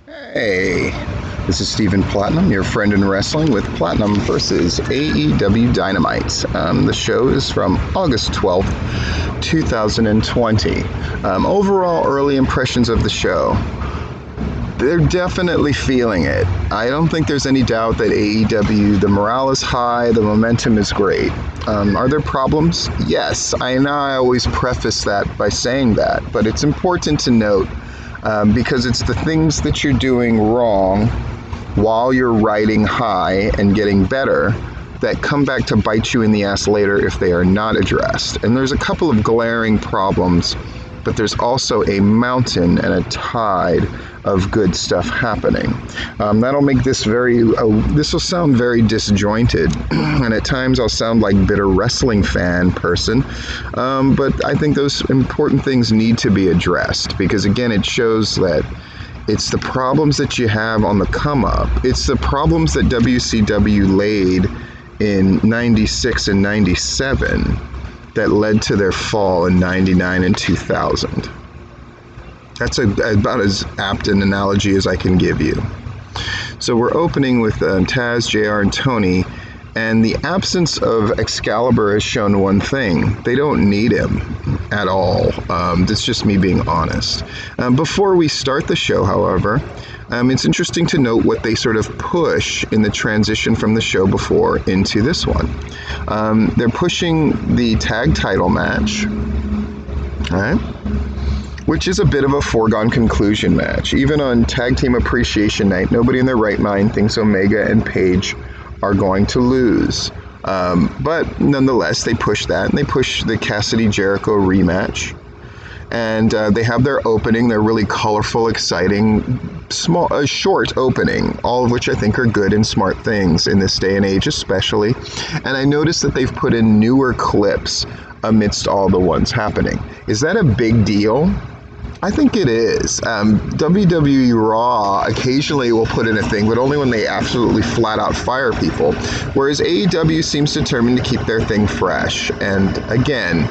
Hey, this is Stephen Platinum, your friend in wrestling with Platinum versus AEW Dynamite. The show is from August 12th, 2020. Overall, early impressions of the show. They're definitely feeling it. I don't think there's any doubt that AEW, the morale is high, the momentum is great. Are there problems? Yes. I know I always preface that by saying that, but it's important to note because it's the things that you're doing wrong while you're riding high and getting better that come back to bite you in the ass later if they are not addressed. And there's a couple of glaring problems, but there's also a mountain and a tide of good stuff happening. That'll make this this will sound very disjointed, and at times I'll sound like bitter wrestling fan person, but I think those important things need to be addressed, because again, it shows that it's the problems that you have on the come up. It's the problems that WCW laid in 96 and 97 that led to their fall in 99 and 2000. That's about as apt an analogy as I can give you. So we're opening with Taz, JR, and Tony, and the absence of Excalibur has shown one thing. They don't need him at all. That's just me being honest. Before we start the show, however, it's interesting to note what they sort of push in the transition from the show before into this one. They're pushing the tag title match, right? Which is a bit of a foregone conclusion match. Even on Tag Team Appreciation Night, nobody in their right mind thinks Omega and Page are going to lose. But nonetheless, they push that, and they push the Cassidy-Jericho rematch. And they have their opening, their really colorful, exciting, short opening, all of which I think are good and smart things in this day and age especially. And I noticed that they've put in newer clips amidst all the ones happening. Is that a big deal? I think it is. WWE Raw occasionally will put in a thing, but only when they absolutely flat out fire people. Whereas AEW seems determined to keep their thing fresh. And again,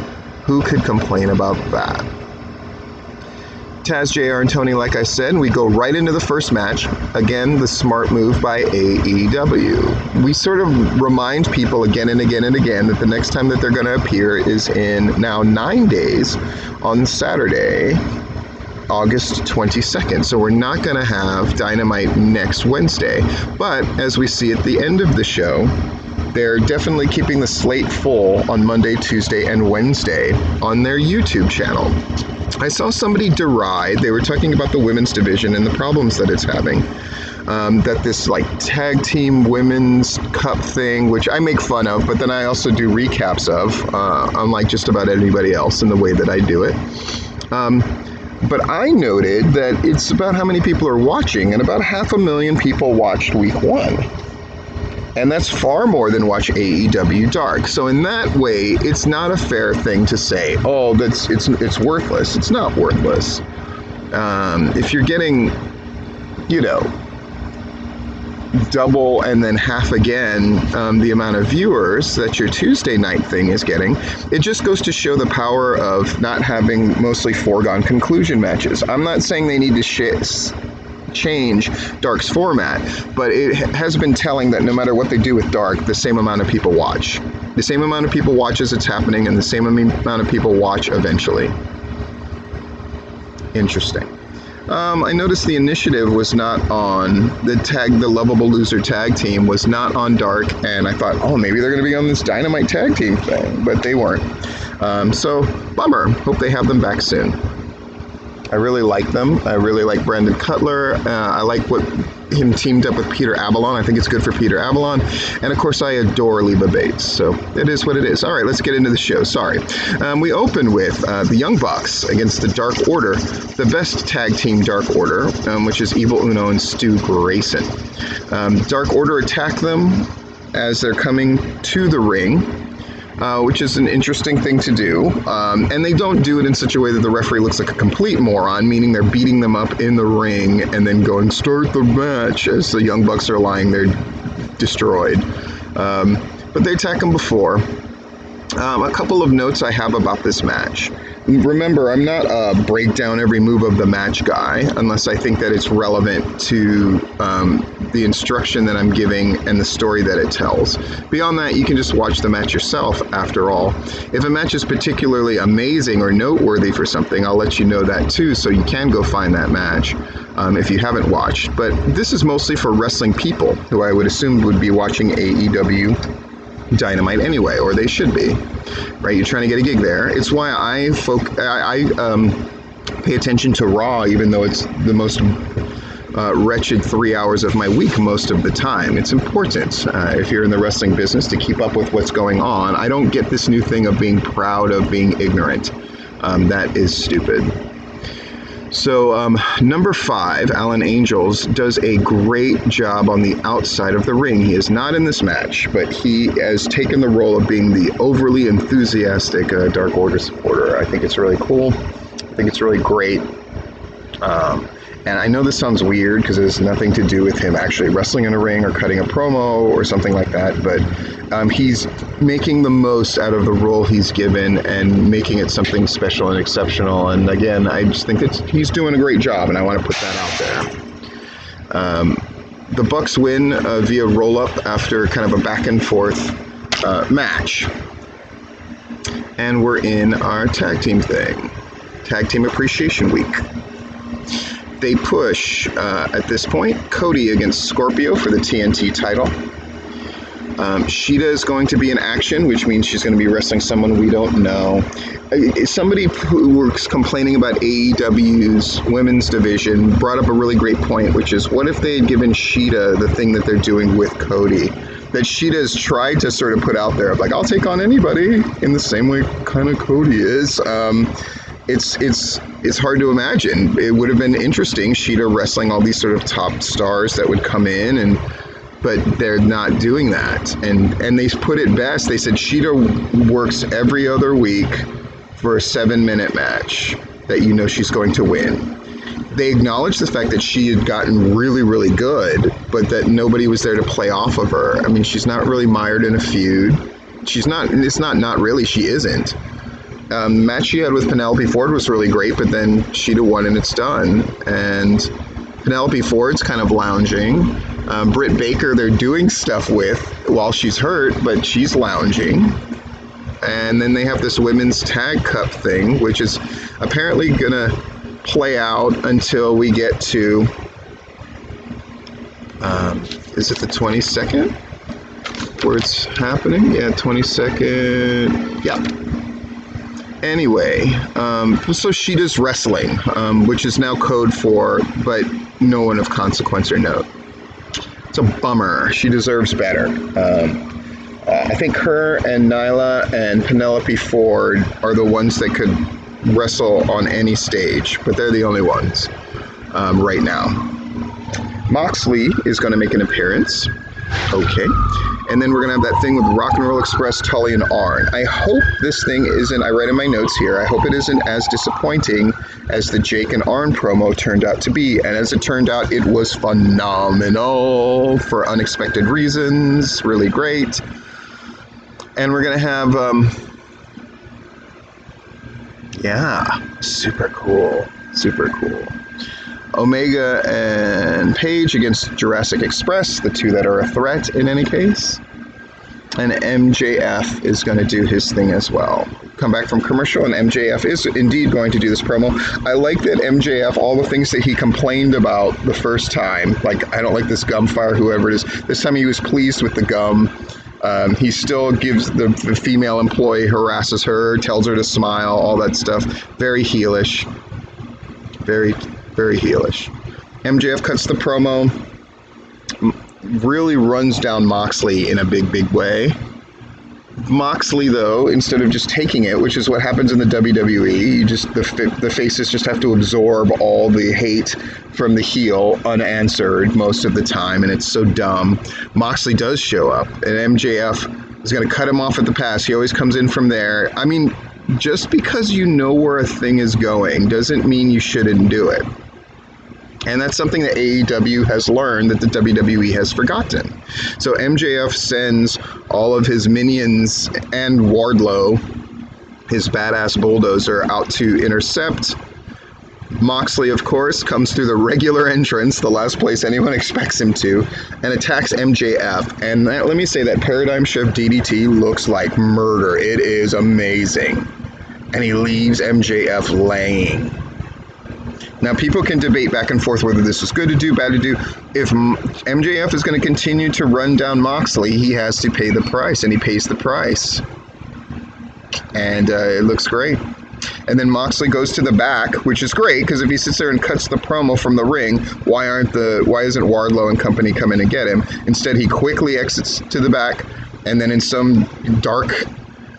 who could complain about that? Taz, JR, and Tony, like I said, we go right into the first match. Again, the smart move by AEW. We sort of remind people again and again and again that the next time that they're going to appear is in now 9 days on Saturday, August 22nd. So we're not going to have Dynamite next Wednesday. But as we see at the end of the show, they're definitely keeping the slate full on Monday, Tuesday, and Wednesday on their YouTube channel. I saw somebody deride, they were talking about the women's division and the problems that it's having. That this like tag team women's cup thing, which I make fun of, but then I also do recaps of, unlike just about anybody else in the way that I do it. But I noted that it's about how many people are watching, and about 500,000 people watched week 1. And that's far more than watch AEW Dark. So in that way, it's not a fair thing to say, oh, it's worthless. It's not worthless. If you're getting, double and then half again the amount of viewers that your Tuesday night thing is getting, it just goes to show the power of not having mostly foregone conclusion matches. I'm not saying they need to change Dark's format, but it has been telling that no matter what they do with Dark, the same amount of people watch. The same amount of people watch as it's happening, and the same amount of people watch eventually. Interesting. I noticed the Initiative was not on the Lovable Loser tag team was not on Dark, and I thought, oh, maybe they're going to be on this Dynamite tag team thing, but they weren't. So, bummer. Hope they have them back soon. I really like them. I really like Brandon Cutler. I like him teamed up with Peter Avalon. I think it's good for Peter Avalon. And of course, I adore Leva Bates. So it is what it is. All right, let's get into the show. Sorry. We open with the Young Bucks against the Dark Order, the best tag team Dark Order, which is Evil Uno and Stu Grayson. Dark Order attack them as they're coming to the ring. Which is an interesting thing to do. And they don't do it in such a way that the referee looks like a complete moron, meaning they're beating them up in the ring and then going, start the match, as the Young Bucks are lying there destroyed. But they attack them before. A couple of notes I have about this match. Remember, I'm not a break down every move of the match guy unless I think that it's relevant to the instruction that I'm giving and the story that it tells. Beyond that, you can just watch the match yourself, after all. If a match is particularly amazing or noteworthy for something, I'll let you know that too, so you can go find that match if you haven't watched. But this is mostly for wrestling people, who I would assume would be watching AEW Dynamite anyway, or they should be, right? You're trying to get a gig there. It's why I pay attention to Raw, even though it's the most wretched 3 hours of my week most of the time. It's important if you're in the wrestling business to keep up with what's going on. I don't get this new thing of being proud of being ignorant. That is stupid. So number 5, Alan Angels, does a great job on the outside of the ring. He is not in this match, but he has taken the role of being the overly enthusiastic Dark Order supporter. I think it's really cool. I think it's really great. And I know this sounds weird because it has nothing to do with him actually wrestling in a ring or cutting a promo or something like that, but he's making the most out of the role he's given and making it something special and exceptional. And again, I just think that he's doing a great job, and I want to put that out there. The Bucks win via roll-up after kind of a back and forth match. And we're in our tag team thing. Tag Team Appreciation Week. They push, at this point, Cody against Scorpio for the TNT title. Shida is going to be in action, which means she's going to be wrestling someone we don't know. Somebody who was complaining about AEW's women's division brought up a really great point, which is, what if they had given Shida the thing that they're doing with Cody? That Shida has tried to sort of put out there, like, I'll take on anybody, in the same way kind of Cody is. It's hard to imagine. It would have been interesting, Shida wrestling all these sort of top stars that would come in, but they're not doing that. And they put it best. They said Shida works every other week for a 7-minute match that you know she's going to win. They acknowledged the fact that she had gotten really, really good, but that nobody was there to play off of her. I mean, she's not really mired in a feud. She isn't. The match she had with Penelope Ford was really great, but then Shida won and it's done. And Penelope Ford's kind of lounging. Britt Baker, they're doing stuff with while she's hurt, but she's lounging. And then they have this women's tag cup thing, which is apparently going to play out until we get to, is it the 22nd where it's happening? Yeah, 22nd. Yeah. Anyway, so Shida's wrestling, which is now code for, but no one of consequence or note. It's a bummer. She deserves better. I think her and Nyla and Penelope Ford are the ones that could wrestle on any stage, but they're the only ones right now. Moxley is going to make an appearance. Okay. And then we're going to have that thing with Rock and Roll Express, Tully, and Arn. I hope this thing isn't, I write in my notes here, I hope it isn't as disappointing as the Jake and Arn promo turned out to be. And as it turned out, it was phenomenal for unexpected reasons. Really great. And we're going to have, super cool. Super cool. Omega and Page against Jurassic Express, the two that are a threat in any case. And MJF is going to do his thing as well. Come back from commercial, and MJF is indeed going to do this promo. I like that MJF, all the things that he complained about the first time, like, I don't like this gum fire, whoever it is, this time he was pleased with the gum. He still gives the female employee, harasses her, tells her to smile, all that stuff. Very heelish. Very heelish. MJF cuts the promo, really runs down Moxley in a big way. Moxley, though, instead of just taking it, which is what happens in the WWE, the faces just have to absorb all the hate from the heel unanswered most of the time, and it's so dumb. Moxley does show up, and MJF is going to cut him off at the pass. He always comes in from there. I mean, just because you know where a thing is going doesn't mean you shouldn't do it. And that's something that AEW has learned that the WWE has forgotten. So MJF sends all of his minions and Wardlow his badass bulldozer out to intercept. Moxley, of course, comes through the regular entrance, the last place anyone expects him to, and attacks MJF. And let me say that Paradigm Shift DDT looks like murder. It is amazing. And he leaves MJF laying. Now, people can debate back and forth whether this was good to do, bad to do. If MJF is going to continue to run down Moxley, he has to pay the price, and he pays the price. And it looks great. And then Moxley goes to the back, which is great, because if he sits there and cuts the promo from the ring, why isn't Wardlow and company coming to get him? Instead, he quickly exits to the back, and then in some dark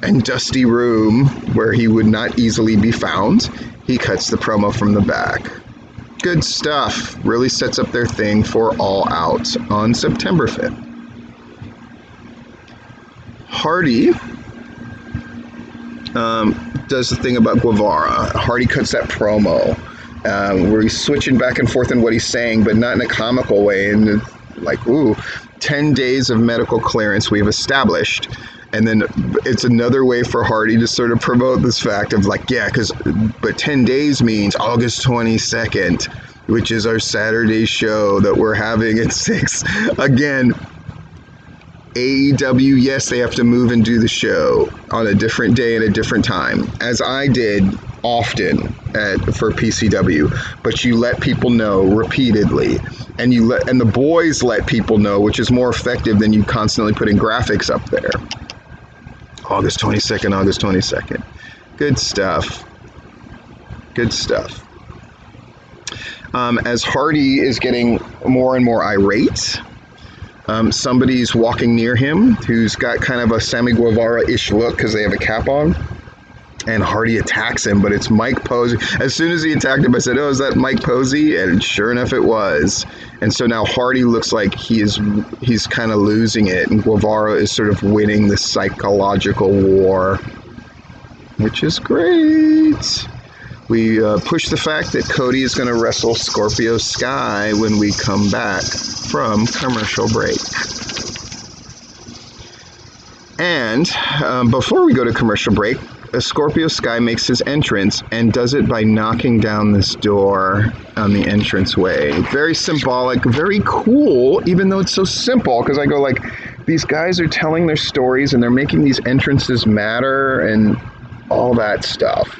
and dusty room where he would not easily be found, he cuts the promo from the back. Good stuff. Really sets up their thing for All Out on September 5th. Hardy does the thing about Guevara. Hardy cuts that promo where he's switching back and forth in what he's saying, but not in a comical way. And like, 10 days of medical clearance we've established. And then it's another way for Hardy to sort of promote this fact of like, but 10 days means August 22nd, which is our Saturday show that we're having at 6. Again, AEW, yes, they have to move and do the show on a different day and a different time, as I did often for PCW. But you let people know repeatedly, and the boys let people know, which is more effective than you constantly putting graphics up there. August 22nd, August 22nd. Good stuff. Good stuff. As Hardy is getting more and more irate, somebody's walking near him who's got kind of a Sammy Guevara-ish look because they have a cap on. And Hardy attacks him, but it's Mike Posey. As soon as he attacked him, I said, is that Mike Posey? And sure enough, it was. And so now Hardy looks like he's kind of losing it, and Guevara is sort of winning the psychological war, which is great. We push the fact that Cody is going to wrestle Scorpio Sky when we come back from commercial break. And before we go to commercial break, Scorpio Sky makes his entrance and does it by knocking down this door on the entranceway. Very symbolic, very cool, even though it's so simple, because I go like, these guys are telling their stories and they're making these entrances matter and all that stuff.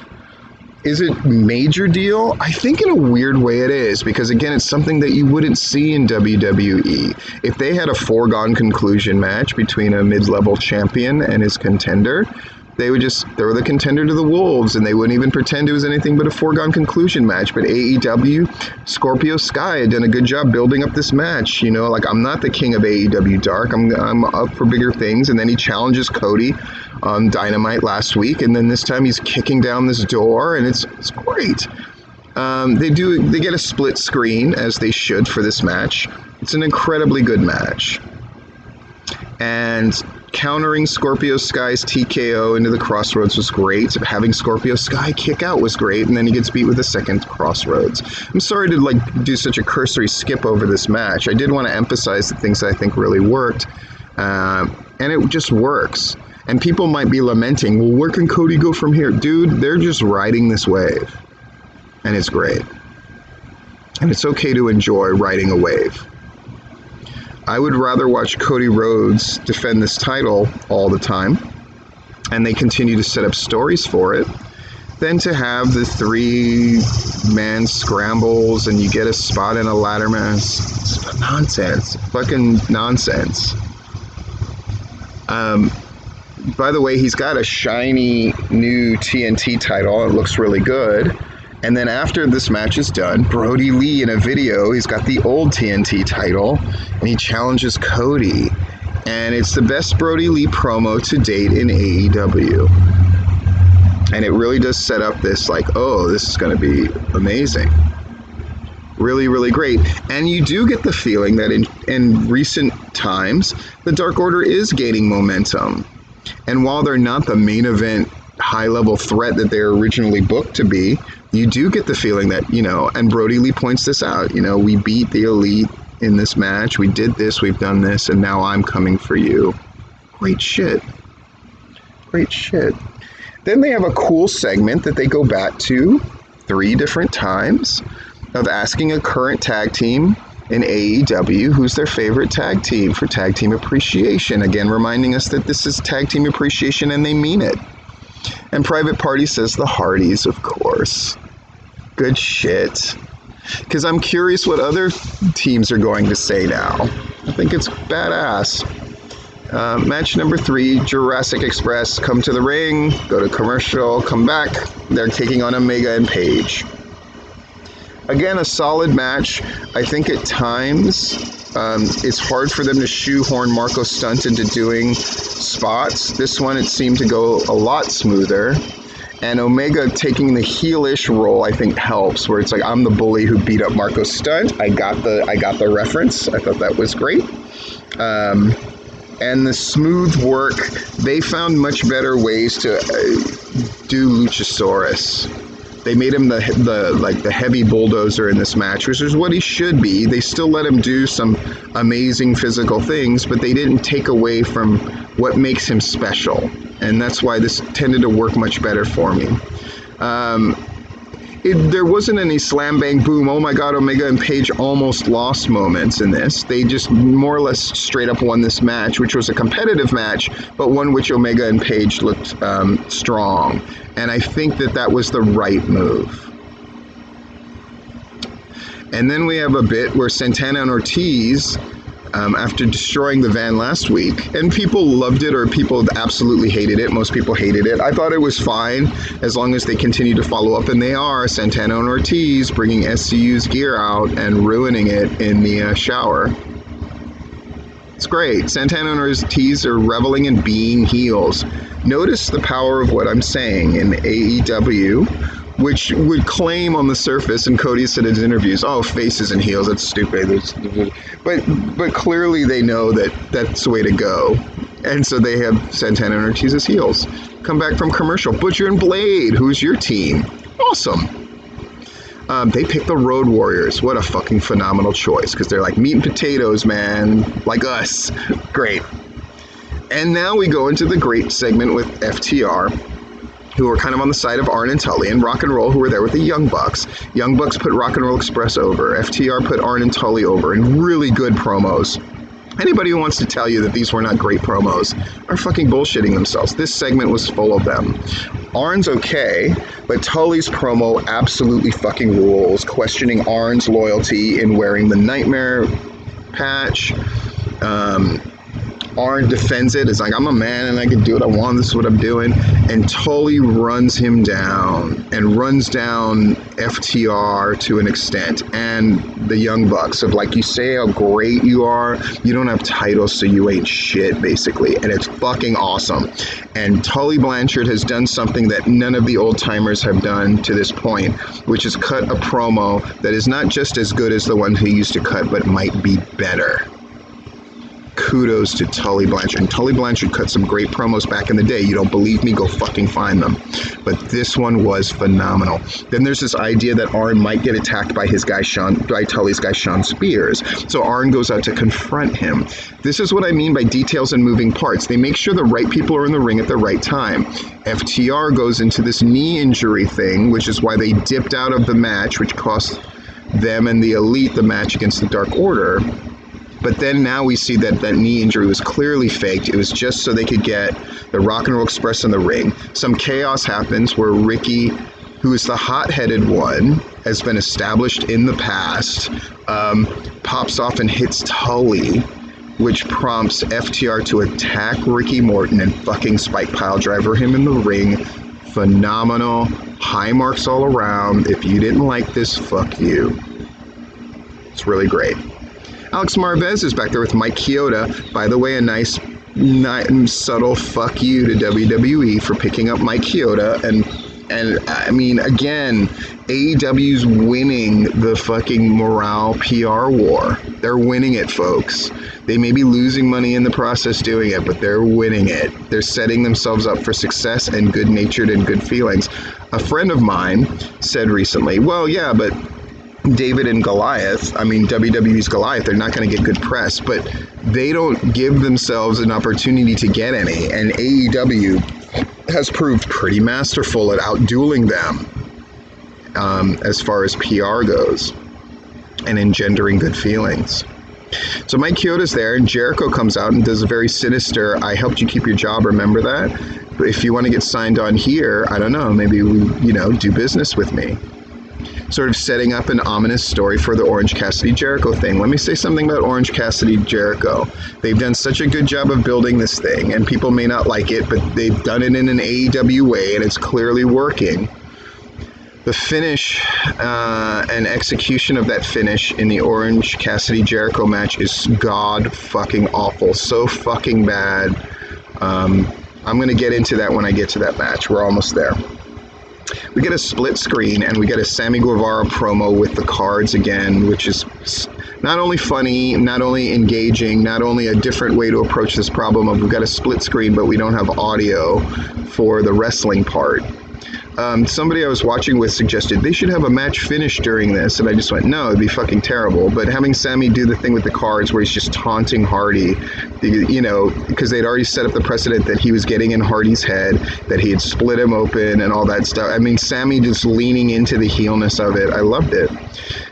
Is it major deal? I think in a weird way it is, because again, it's something that you wouldn't see in WWE. If they had a foregone conclusion match between a mid-level champion and his contender, they would just throw the contender to the wolves and they wouldn't even pretend it was anything but a foregone conclusion match. But AEW, Scorpio Sky had done a good job building up this match. You know, like, I'm not the king of AEW Dark. I'm up for bigger things. And then he challenges Cody on Dynamite last week. And then this time he's kicking down this door and it's great. They get a split screen, as they should, for this match. It's an incredibly good match. And countering Scorpio Sky's TKO into the Crossroads was great. Having Scorpio Sky kick out was great, and then he gets beat with a second Crossroads. I'm sorry to do such a cursory skip over this match. I did want to emphasize the things that I think really worked, and it just works. And people might be lamenting, well, where can Cody go from here? Dude, they're just riding this wave, and it's great. And it's okay to enjoy riding a wave. I would rather watch Cody Rhodes defend this title all the time, and they continue to set up stories for it, than to have the 3-man scrambles and you get a spot in a ladder match. It's nonsense. Fucking nonsense. By the way, he's got a shiny new TNT title. It looks really good. And then after this match is done, Brody Lee in a video, he's got the old TNT title, and he challenges Cody. And it's the best Brody Lee promo to date in AEW. And it really does set up this, like, oh, this is going to be amazing. Really, really great. And you do get the feeling that in recent times, the Dark Order is gaining momentum. And while they're not the main event high-level threat that they were originally booked to be, you do get the feeling that, and Brody Lee points this out, we beat the Elite in this match, we did this, we've done this, and now I'm coming for you. Great shit. Great shit. Then they have a cool segment that they go back to 3 different times of asking a current tag team in AEW who's their favorite tag team for tag team appreciation. Again, reminding us that this is tag team appreciation and they mean it. And Private Party says the Hardys, of course. Good shit. Because I'm curious what other teams are going to say now. I think it's badass. Match number 3, Jurassic Express come to the ring, go to commercial, come back. They're taking on Omega and Page. Again, a solid match. I think at times it's hard for them to shoehorn Marco Stunt into doing spots. This one, it seemed to go a lot smoother. And Omega taking the heelish role, I think, helps. Where it's like, I'm the bully who beat up Marco Stunt. I got the reference. I thought that was great. And the smooth work, they found much better ways to do Luchasaurus. They made him the heavy bulldozer in this match, which is what he should be. They still let him do some amazing physical things, but they didn't take away from what makes him special. And that's why this tended to work much better for me. There wasn't any slam bang boom, oh my god, Omega and Page almost lost moments in this. They just more or less straight up won this match, which was a competitive match, but one which Omega and Page looked strong. And I think that was the right move. And then we have a bit where Santana and Ortiz, after destroying the van last week, and people loved it or people absolutely hated it. Most people hated it. I thought it was fine as long as they continue to follow up, and they are. Santana and Ortiz bringing SCU's gear out and ruining it in the shower. It's great. Santana and Ortiz are reveling in being heels. Notice the power of what I'm saying in AEW, which would claim on the surface, and Cody said in his interviews, oh, faces and heels, that's stupid. But clearly they know that that's the way to go. And so they have Santana and Ortiz as heels. Come back from commercial. Butcher and Blade, who's your team? Awesome. They picked the Road Warriors. What a fucking phenomenal choice, because they're like meat and potatoes, man. Like us. Great. And now we go into the great segment with FTR, who are kind of on the side of Arn and Tully, and Rock and Roll, who were there with the Young Bucks. Young Bucks put Rock and Roll Express over. FTR put Arn and Tully over in really good promos. Anybody who wants to tell you that these were not great promos are fucking bullshitting themselves. This segment was full of them. Arn's okay, but Tully's promo absolutely fucking rules, questioning Arn's loyalty in wearing the Nightmare patch. Arn defends it. It's like, I'm a man and I can do what I want. This is what I'm doing. And Tully runs him down and runs down FTR to an extent. And the Young Bucks of like, you say how great you are. You don't have titles, so you ain't shit, basically. And it's fucking awesome. And Tully Blanchard has done something that none of the old timers have done to this point, which is cut a promo that is not just as good as the one he used to cut, but might be better. Kudos to Tully Blanchard. And Tully Blanchard cut some great promos back in the day. You don't believe me? Go fucking find them. But this one was phenomenal. Then there's this idea that Arn might get attacked by Tully's guy Sean Spears. So Arn goes out to confront him. This is what I mean by details and moving parts. They make sure the right people are in the ring at the right time. FTR goes into this knee injury thing, which is why they dipped out of the match, which cost them and the Elite the match against the Dark Order. But then now we see that knee injury was clearly faked. It was just so they could get the Rock and Roll Express in the ring. Some chaos happens where Ricky, who is the hot-headed one, has been established in the past, pops off and hits Tully, which prompts FTR to attack Ricky Morton and fucking spike piledriver him in the ring. Phenomenal. High marks all around. If you didn't like this, fuck you. It's really great. Alex Marvez is back there with Mike Chioda. By the way, a nice subtle fuck you to WWE for picking up Mike Chioda. And I mean, again, AEW's winning the fucking morale PR war. They're winning it, folks. They may be losing money in the process doing it, but they're winning it. They're setting themselves up for success and good-natured and good feelings. A friend of mine said recently, well, yeah, but David and Goliath, I mean, WWE's Goliath, they're not going to get good press, but they don't give themselves an opportunity to get any. And AEW has proved pretty masterful at outdueling them as far as PR goes and engendering good feelings. So Mike Chioda's there, and Jericho comes out and does a very sinister, I helped you keep your job, remember that? But if you want to get signed on here, I don't know, maybe we, do business with me. Sort of setting up an ominous story for the Orange Cassidy Jericho thing. Let me say something about Orange Cassidy Jericho. They've done such a good job of building this thing, and people may not like it, but they've done it in an AEW way, and it's clearly working. The finish and execution of that finish in the Orange Cassidy Jericho match is god fucking awful. So fucking bad. I'm going to get into that when I get to that match. We're almost there. We get a split screen, and we get a Sammy Guevara promo with the cards again, which is not only funny, not only engaging, not only a different way to approach this problem of we've got a split screen, but we don't have audio for the wrestling part. Somebody I was watching with suggested they should have a match finish during this, and I just went, no, it'd be fucking terrible. But having Sammy do the thing with the cards where he's just taunting Hardy, because they'd already set up the precedent that he was getting in Hardy's head, that he had split him open and all that stuff. I mean, Sammy just leaning into the heelness of it. I loved it.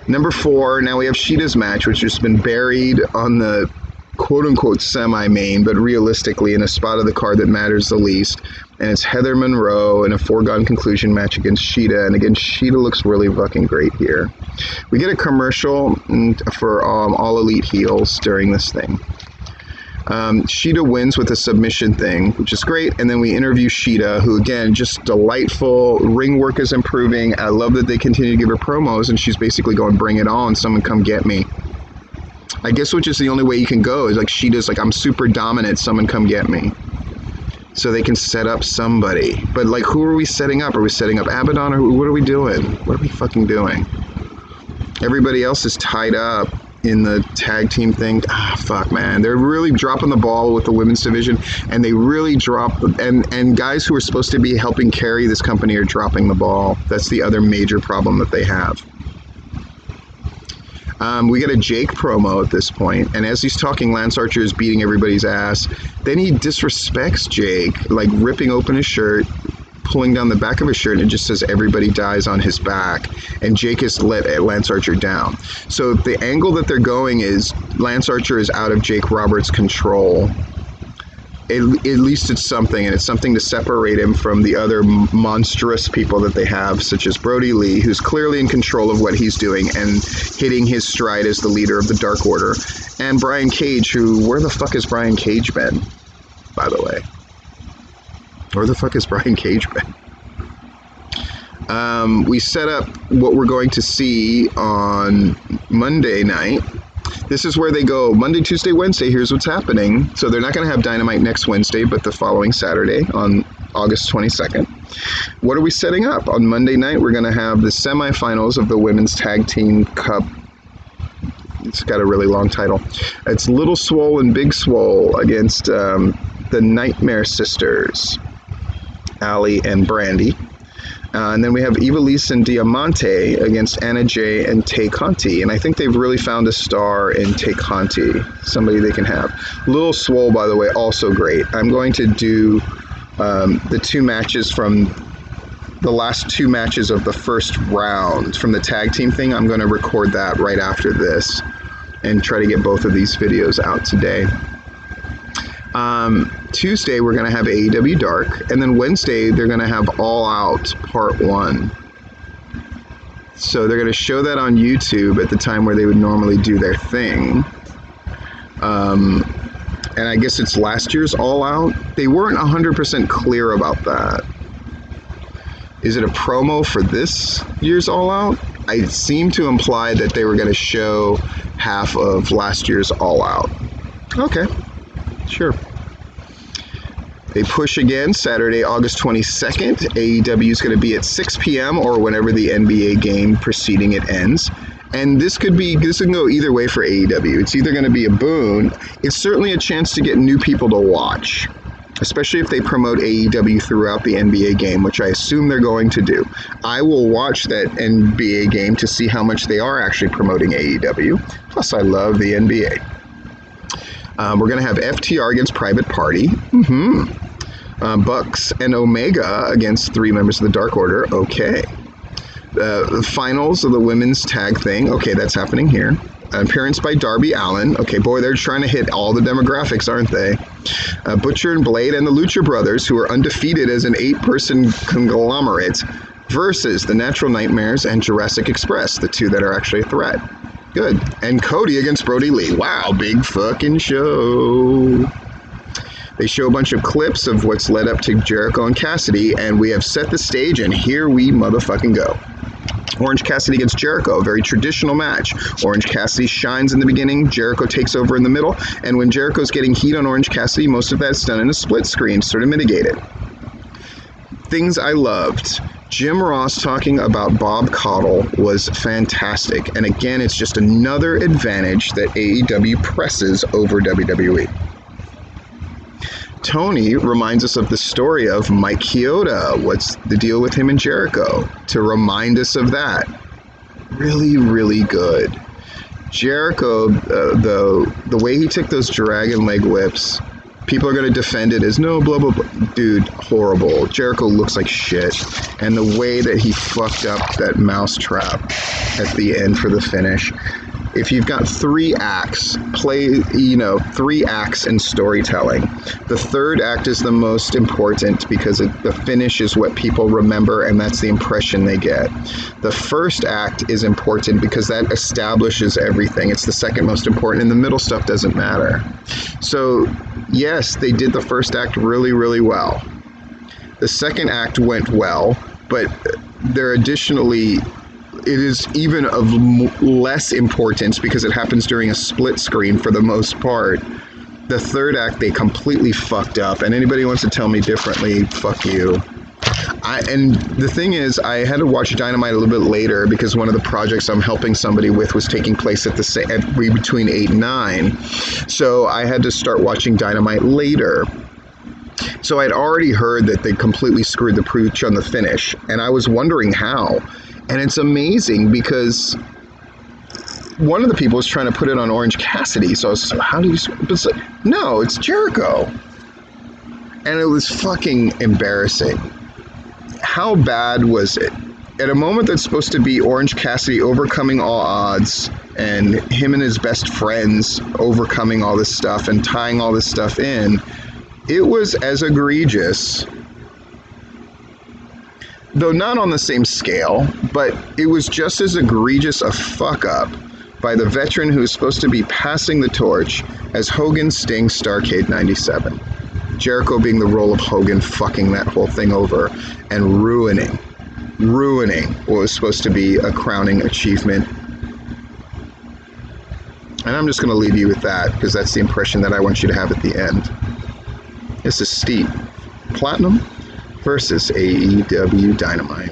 Number 4, now we have Shida's match, which has been buried on the quote-unquote semi-main, but realistically in a spot of the card that matters the least. And it's Heather Monroe in a foregone conclusion match against Shida. And again, Shida looks really fucking great here. We get a commercial for All Elite Heels during this thing. Shida wins with a submission thing, which is great. And then we interview Shida, who, again, just delightful. Ring work is improving. I love that they continue to give her promos, and she's basically going, bring it on. Someone come get me. I guess which is the only way you can go is like Shida's like, I'm super dominant, someone come get me. So they can set up somebody. But like, who are we setting up? Are we setting up Abaddon, or what are we doing? What are we fucking doing? Everybody else is tied up in the tag team thing. Fuck, man. They're really dropping the ball with the women's division, and they really drop, and guys who are supposed to be helping carry this company are dropping the ball. That's the other major problem that they have. We get a Jake promo at this point, and as he's talking, Lance Archer is beating everybody's ass. Then he disrespects Jake, like ripping open his shirt, pulling down the back of his shirt, and it just says everybody dies on his back, and Jake has let Lance Archer down. So the angle that they're going is Lance Archer is out of Jake Roberts' control. At least it's something, and it's something to separate him from the other monstrous people that they have, such as Brody Lee, who's clearly in control of what he's doing and hitting his stride as the leader of the Dark Order, and Brian Cage, who, where the fuck has Brian Cage been, by the way? Where the fuck has Brian Cage been? We set up what we're going to see on Monday night. This is where they go Monday, Tuesday, Wednesday. Here's what's happening. So they're not going to have Dynamite next Wednesday, but the following Saturday on August 22nd. What are we setting up? On Monday night, we're going to have the semifinals of the Women's Tag Team Cup. It's got a really long title. It's Little Swole and Big Swole against the Nightmare Sisters, Allie and Brandy. And then we have Ivelisse and Diamante against Anna Jay and Tay Conti. And I think they've really found a star in Tay Conti, somebody they can have. Little Swole, by the way, also great. I'm going to do the 2 matches from the last 2 matches of the first round from the tag team thing. I'm going to record that right after this and try to get both of these videos out today. Tuesday, we're going to have AEW Dark, and then Wednesday, they're going to have All Out Part 1. So they're going to show that on YouTube at the time where they would normally do their thing. And I guess it's last year's All Out. They weren't 100% clear about that. Is it a promo for this year's All Out? I seem to imply that they were going to show half of last year's All Out. Okay. Sure. They push again Saturday, August 22nd. AEW is going to be at 6 p.m. or whenever the NBA game preceding it ends. And this can go either way for AEW. It's either going to be a boon. It's certainly a chance to get new people to watch, especially if they promote AEW throughout the NBA game, which I assume they're going to do. I will watch that NBA game to see how much they are actually promoting AEW. Plus, I love the NBA. We're going to have FTR against Private Party. Bucks and Omega against 3 members of the Dark Order. Okay. The finals of the women's tag thing. Okay, that's happening here. An appearance by Darby Allin. Okay, boy, they're trying to hit all the demographics, aren't they? Butcher and Blade and the Lucha Brothers, who are undefeated as an 8-person conglomerate, versus the Natural Nightmares and Jurassic Express, the 2 that are actually a threat. Good. And Cody against Brody Lee. Wow, big fucking show. They show a bunch of clips of what's led up to Jericho and Cassidy, and we have set the stage, and here we motherfucking go. Orange Cassidy against Jericho, a very traditional match. Orange Cassidy shines in the beginning, Jericho takes over in the middle, and when Jericho's getting heat on Orange Cassidy, most of that's done in a split screen, sort of mitigated. Things I loved. Jim Ross talking about Bob Caudle was fantastic, and again, it's just another advantage that AEW presses over WWE. Tony reminds us of the story of Mike Chioda. What's the deal with him and Jericho? To remind us of that. Really, really good. Jericho, the way he took those dragon leg whips, people are going to defend it as no, blah, blah, blah. Dude, horrible. Jericho looks like shit. And the way that he fucked up that mousetrap at the end for the finish. If you've got 3 acts, play, 3 acts in storytelling. The 3rd act is the most important because the finish is what people remember and that's the impression they get. The 1st act is important because that establishes everything. It's the 2nd most important and the middle stuff doesn't matter. So, yes, they did the 1st act really, really well. The 2nd act went well, but they're additionally... It is even of less importance because it happens during a split screen for the most part. The 3rd act, they completely fucked up. And anybody who wants to tell me differently, fuck you. And the thing is, I had to watch Dynamite a little bit later because one of the projects I'm helping somebody with was taking place at between 8 and 9. So I had to start watching Dynamite later. So I'd already heard that they completely screwed the pooch on the finish. And I was wondering how. And it's amazing because one of the people was trying to put it on Orange Cassidy. So I was like, how do you... But like, no, it's Jericho. And it was fucking embarrassing. How bad was it? At a moment that's supposed to be Orange Cassidy overcoming all odds and him and his best friends overcoming all this stuff and tying all this stuff in, it was as egregious... Though not on the same scale, but it was just as egregious a fuck-up by the veteran who is supposed to be passing the torch as Hogan, Sting, Starrcade 97. Jericho being the role of Hogan, fucking that whole thing over and ruining what was supposed to be a crowning achievement. And I'm just going to leave you with that because that's the impression that I want you to have at the end. This is Steve Platinum versus AEW Dynamite.